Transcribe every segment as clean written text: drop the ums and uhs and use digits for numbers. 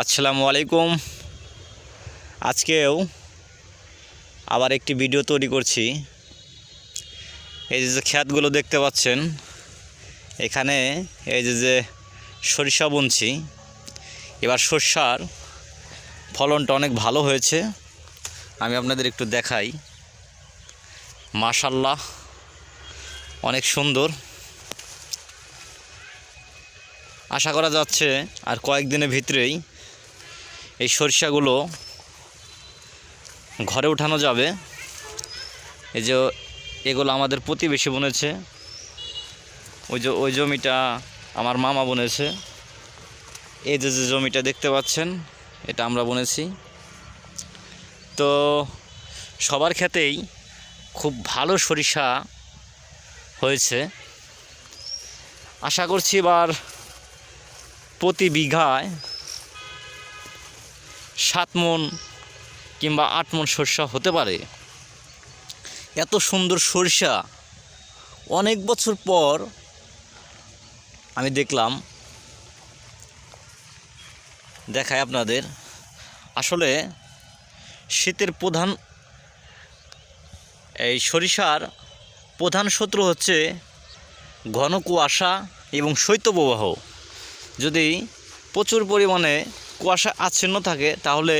আসসালামু আলাইকুম। আজকেও আবার একটি ভিডিও তৈরি করছি। এই যে ক্ষেতগুলো দেখতে পাচ্ছেন, এখানে এই যে সরিষা বুনছি। এবার সরষার ফলনটা অনেক ভালো হয়েছে। আমি আপনাদের একটু দেখাই। মাশাআল্লাহ, অনেক সুন্দর। আশা করা যাচ্ছে আর কয়েকদিনের ভিতরেই এই সরিষাগুলো ঘরে উঠানো যাবে। এই যে এগুলো আমাদের প্রতিবেশী বুনেছে। ওই জমিটা আমার মামা বুনেছে। এই যে জমিটা দেখতে পাচ্ছেন, এটা আমরা বুনেছি। তো সবার ক্ষেতেই খুব ভালো সরিষা হয়েছে। আশা করছি এবার প্রতি বিঘায় 7 মণ কিংবা 8 মণ সরিষা হতে পারে। এত সুন্দর সরিষা অনেক বছর পর আমি দেখলাম। দেখায় আপনাদের। আসলে শীতের এই সরিষার প্রধান শত্রু হচ্ছে ঘন কুয়াশা এবং শৈত্যপ্রবাহ। যদি প্রচুর পরিমাণে কুয়াশা আচ্ছন্ন থাকে তাহলে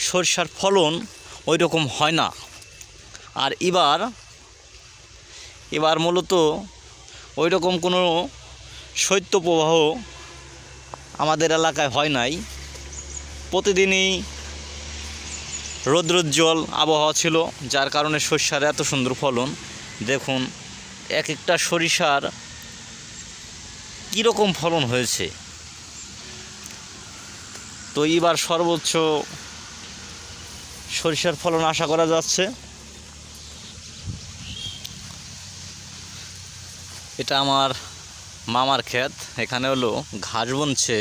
সরিষার ফলন ওই রকম হয় না। আর এবার মূলত ওই রকম কোনো শৈত্যপ্রবাহ আমাদের এলাকায় হয় নাই। প্রতিদিনই রৌদ্রোজ্জ্বল আবহাওয়া ছিল, যার কারণে সরিষার এত সুন্দর ফলন। দেখুন এক একটা সরিষার কীরকম ফলন হয়েছে। তো এবার সর্বোচ্চ সরিষার ফলন আশা করা যাচ্ছে। এটা আমার মামার ক্ষেত। এখানে হলো ঘাস বুনছে,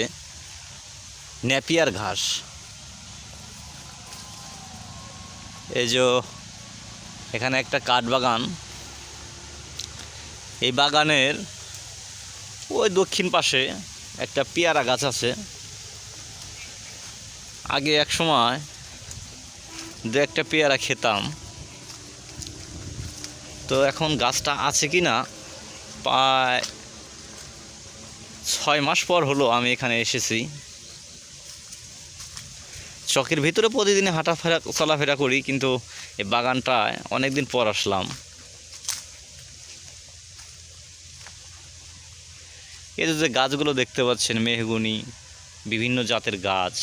নেপিয়ার ঘাস। এই যে এখানে একটা কাঠ বাগান। এই বাগানের ওই দক্ষিণ পাশে একটা পেয়ারা গাছ আছে। আগে এক সময় 2-1টা পেয়ারা খেতাম। তো এখন গাছটা আছে কি না, প্রায় 6 মাস পর হলো আমি এখানে এসেছি। চকের ভিতরে প্রতিদিন চলাফেরা করি, কিন্তু এই বাগানটায় অনেক দিন পর আসলাম। এই যে গাছগুলো দেখতে পাচ্ছেন, মেহগনি, বিভিন্ন জাতের গাছ।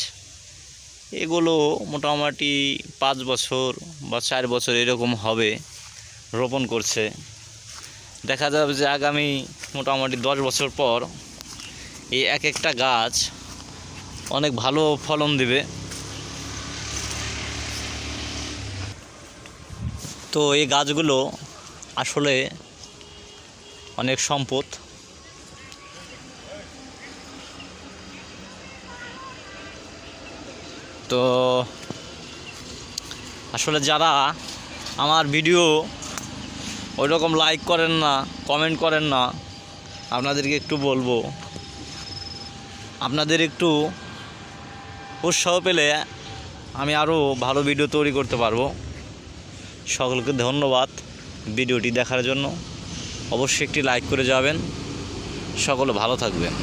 এগুলো মোটামুটি 5 বছর বা 4 বছর এরকম হবে রোপণ করছে। দেখা যাবে যে আগামী মোটামুটি 10 বছর পর এই এক একটা গাছ অনেক ভালো ফলন দিবে। তো এই গাছগুলো আসলে অনেক সম্পদ। তো আসলে যারা আমার ভিডিও ওই রকম লাইক করেন না, কমেন্ট করেন না, আপনাদেরকে একটু বলবো, আপনাদের একটু উৎসাহ পেলে আমি আরও ভালো ভিডিও তৈরি করতে পারবো। সকলকে ধন্যবাদ ভিডিওটি দেখার জন্য। অবশ্যই একটি লাইক করে যাবেন। সকলে ভালো থাকবেন।